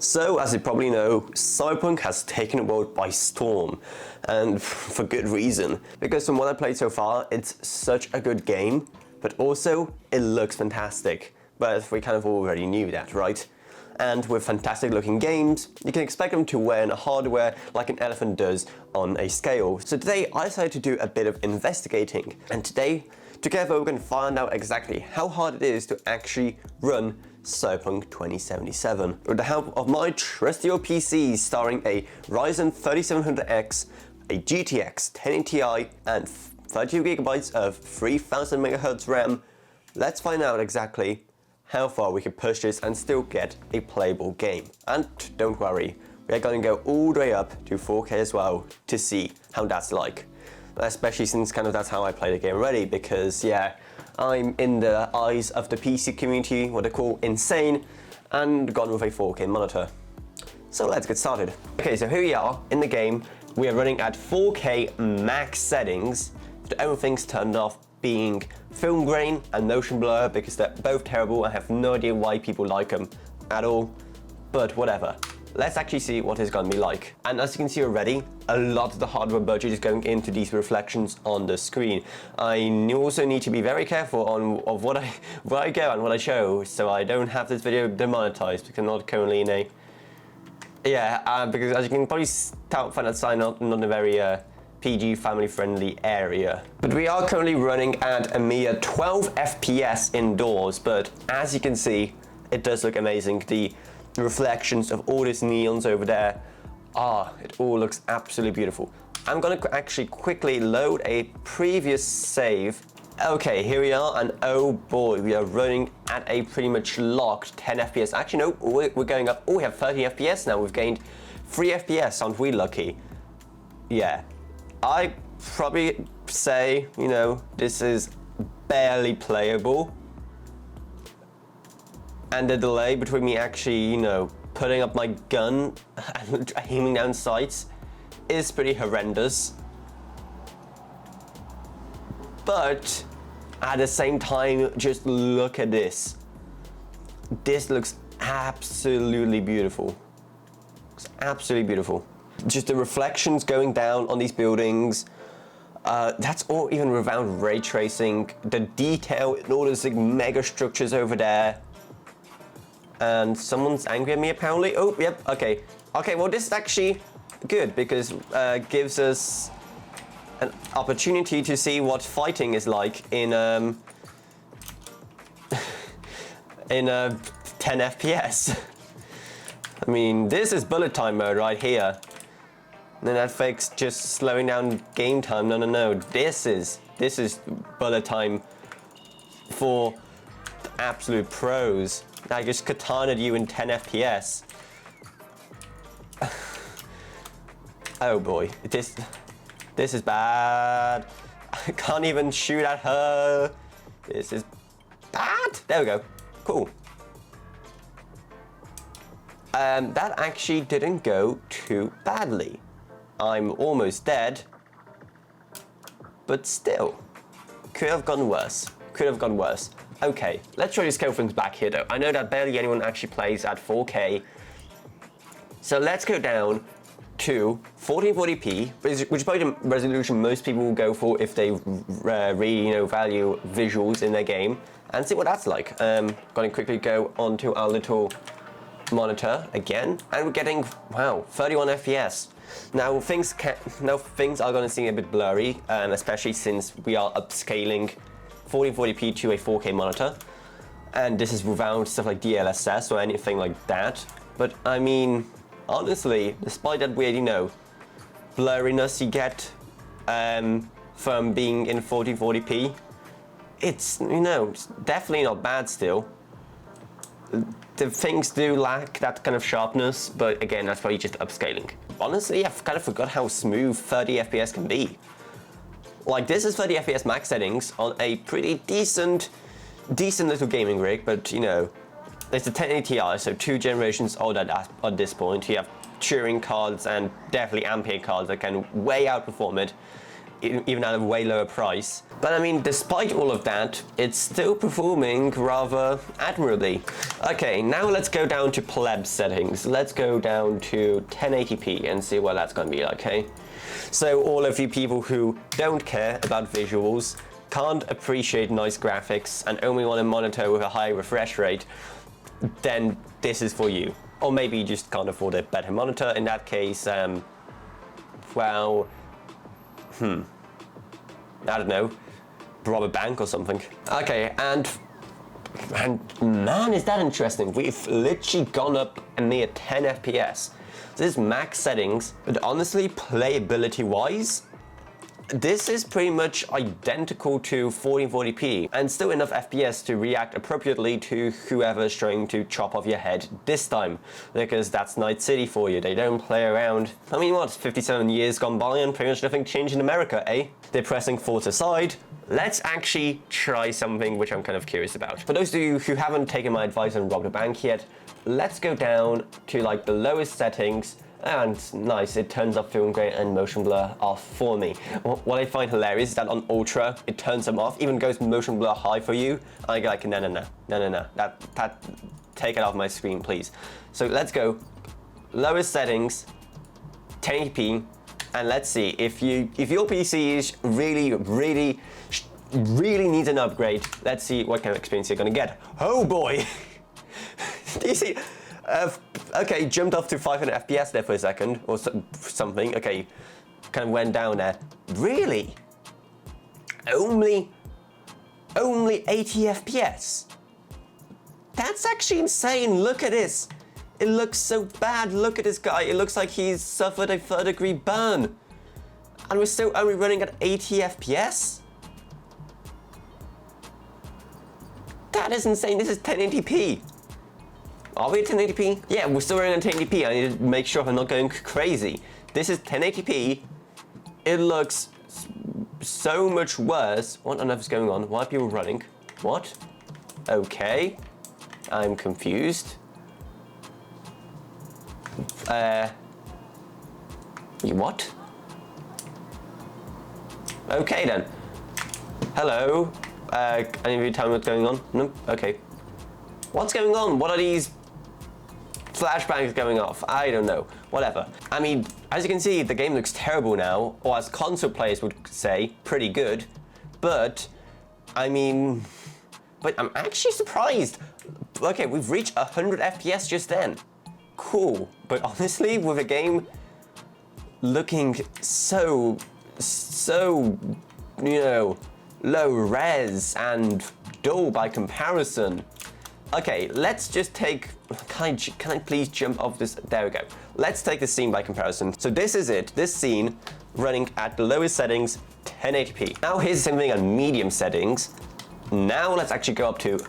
So, as you probably know, Cyberpunk has taken the world by storm, and for good reason. Because from what I played so far, it's such a good game, but also it looks fantastic. But we kind of already knew that, right? And with fantastic looking games, you can expect them to wear hardware like an elephant does on a scale. So today I decided to do a bit of investigating, and today together we're going to find out exactly how hard it is to actually run Cyberpunk 2077 with the help of my trusty old PC starring a Ryzen 3700X, a GTX 1080 Ti, and 32GB of 3000 MHz RAM. Let's find out exactly how far we can push this and still get a playable game. And don't worry, we are going to go all the way up to 4K as well to see how that's like. Especially since kind of that's how I play the game already, because yeah, I'm in the eyes of the PC community what they call insane, and gone with a 4K monitor. So let's get started. Okay, so here we are in the game. We are running at 4K max settings. The only things turned off being film grain and motion blur, because they're both terrible. I have no idea why people like them at all, but whatever. Let's actually see what it's going to be like. And as you can see already, a lot of the hardware budget is going into these reflections on the screen. I also need to be very careful on where I go and what I show, so I don't have this video demonetized, because I'm not currently in a... Yeah, because as you can probably find outside, not in a very PG family-friendly area. But we are currently running at a mere 12 FPS indoors, but as you can see, it does look amazing. The reflections of all these neons over there, it all looks absolutely beautiful. I'm gonna actually quickly load a previous save. Okay, here we are, and oh boy, we are running at a pretty much locked 10 FPS. Actually, no, we're going up. Oh, we have 30 FPS now. We've gained 3 FPS. Aren't we lucky? Yeah, I probably say, you know, this is barely playable. And the delay between me actually, you know, putting up my gun and aiming down sights is pretty horrendous. But at the same time, just look at this. This looks absolutely beautiful. It's absolutely beautiful. Just the reflections going down on these buildings. That's all even without ray tracing. The detail in all those like, mega structures over there. And someone's angry at me apparently. Oh, yep, okay. Okay, well this is actually good, because gives us an opportunity to see what fighting is like in 10 FPS. I mean, this is bullet time mode right here. And then that fakes just slowing down game time. No. This is bullet time for the absolute pros. I just katanaed you in 10 FPS. Oh boy, this is bad. I can't even shoot at her. This is bad. There we go. Cool. That actually didn't go too badly. I'm almost dead, but still, could have gone worse. Could have gone worse. Okay, let's try to scale things back here though. I know that barely anyone actually plays at 4K. So let's go down to 1440p, which is probably the resolution most people will go for if they really, you know, value visuals in their game, and see what that's like. Gonna quickly go onto our little monitor again, and we're getting, wow, 31 FPS. Now things are gonna seem a bit blurry, especially since we are upscaling 1440p to a 4K monitor, and this is without stuff like DLSS or anything like that. But I mean, honestly, despite that weird, you know, blurriness you get from being in 1440p, it's, you know, it's definitely not bad still. The things do lack that kind of sharpness, but again, that's probably just upscaling. Honestly, I've kind of forgot how smooth 30 FPS can be. Like, this is 30 FPS max settings on a pretty decent little gaming rig, but you know, it's a 1080 Ti, so 2 generations old at this point. You have Turing cards and definitely Ampere cards that can way outperform it. even at a way lower price. But I mean, despite all of that, it's still performing rather admirably. Okay, now let's go down to pleb settings. Let's go down to 1080p and see what that's going to be like, okay? So all of you people who don't care about visuals, can't appreciate nice graphics, and only want a monitor with a high refresh rate, then this is for you. Or maybe you just can't afford a better monitor. In that case, well, I don't know, rob a bank or something. Okay, and man, is that interesting. We've literally gone up near 10 FPS. This is max settings, but honestly, playability-wise, this is pretty much identical to 1440p and still enough FPS to react appropriately to whoever's trying to chop off your head this time, because that's Night City for you. They don't play around. I mean, what, 57 years gone by and pretty much nothing changed in America, eh? They're pressing forward aside. Let's actually try something which I'm kind of curious about. For those of you who haven't taken my advice and robbed a bank yet, let's go down to like the lowest settings. And nice, it turns off film grain and motion blur off for me. What I find hilarious is that on Ultra, it turns them off, even goes motion blur high for you. I go like, no, that, take it off my screen, please. So let's go, lowest settings, 1080p, and let's see, if your PC is really needs an upgrade, let's see what kind of experience you're gonna get. Oh boy! Do you see? Okay, jumped off to 500 FPS there for a second, or something. Okay, kind of went down there. Really? Only 80 FPS? That's actually insane. Look at this. It looks so bad. Look at this guy. It looks like he's suffered a third-degree burn. And we're still only running at 80 FPS? That is insane. This is 1080p. Are we at 1080p? Yeah, we're still running at 1080p. I need to make sure I'm not going crazy. This is 1080p. It looks so much worse. What on earth is going on? Why are people running? What? Okay. I'm confused. What? Okay then. Hello. Any of you tell me what's going on? No? Okay. What's going on? What are these flashbangs going off? I don't know. Whatever. I mean, as you can see, the game looks terrible now, or as console players would say, pretty good. But, I mean, but I'm actually surprised. Okay, we've reached 100 FPS just then. Cool. But honestly, with a game looking so, you know, low res and dull by comparison. Okay, let's just take, can I please jump off this? There we go. Let's take the scene by comparison. So this is it, this scene running at the lowest settings, 1080p. Now here's the same thing on medium settings. Now let's actually go up to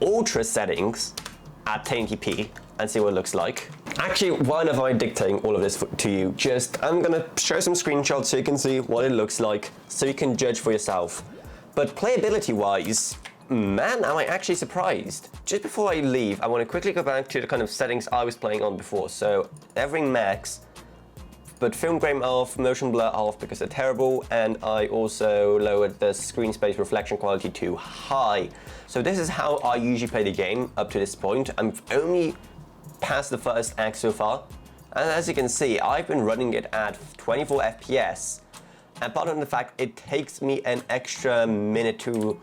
ultra settings at 1080p and see what it looks like. Actually, why am I dictating all of this to you? I'm gonna show some screenshots so you can see what it looks like, so you can judge for yourself. But playability-wise, man, am I actually surprised. Just before I leave, I want to quickly go back to the kind of settings I was playing on before. So everything max, but film grain off, motion blur off because they're terrible, and I also lowered the screen space reflection quality to high. So this is how I usually play the game up to this point. I'm only past the first act so far, and as you can see, I've been running it at 24 FPS. Apart from the fact it takes me an extra minute to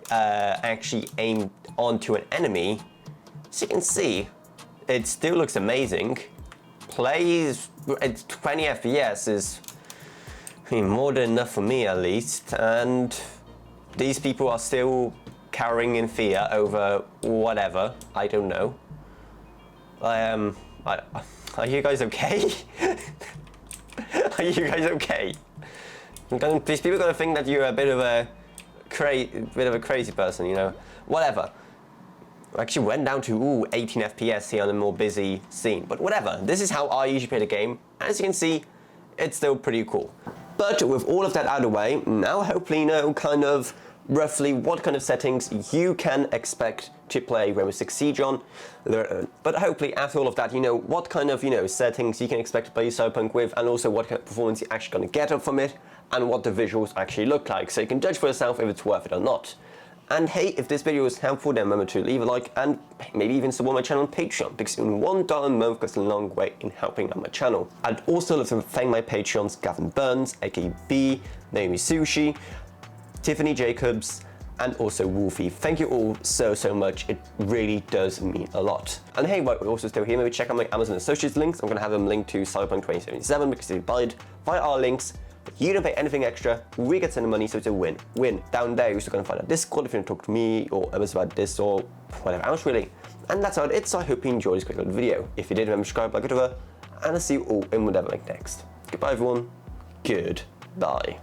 actually aim onto an enemy, as you can see, it still looks amazing. Plays at 20 FPS is, I mean, more than enough for me at least, and these people are still cowering in fear over whatever, I don't know. Are you guys okay? Are you guys okay? These people are gonna think that you're a bit of a crazy person, you know. Whatever. I actually went down to 18 FPS here on a more busy scene, but whatever. This is how I usually play the game. As you can see, it's still pretty cool. But with all of that out of the way, now hopefully you know kind of roughly what kind of settings you can expect to play Rainbow Six Siege on. But hopefully after all of that, you know what kind of, settings you can expect to play Cyberpunk with, and also what kind of performance you're actually going to get up from it. and what the visuals actually look like, so you can judge for yourself if it's worth it or not. And hey, if this video was helpful, then remember to leave a like and maybe even support my channel on Patreon, because even $1 a month goes a long way in helping out my channel. I'd also love to thank my Patreons Gavin Burns, aka B, Naomi Sushi, Tiffany Jacobs, and also Wolfie. Thank you all so much. It really does mean a lot. And hey, while we're also still here, maybe check out my Amazon Associates links. I'm gonna have them linked to Cyberpunk 2077, because if you buy it via our links, you don't pay anything extra, we get sent the money, so it's a win-win. Down there, you're also gonna find out Discord if you want to talk to me or others about this or whatever else really. And that's about it, so I hope you enjoyed this quick little video. If you did, remember to subscribe, like it over, and I'll see you all in whatever like next. Goodbye everyone, goodbye.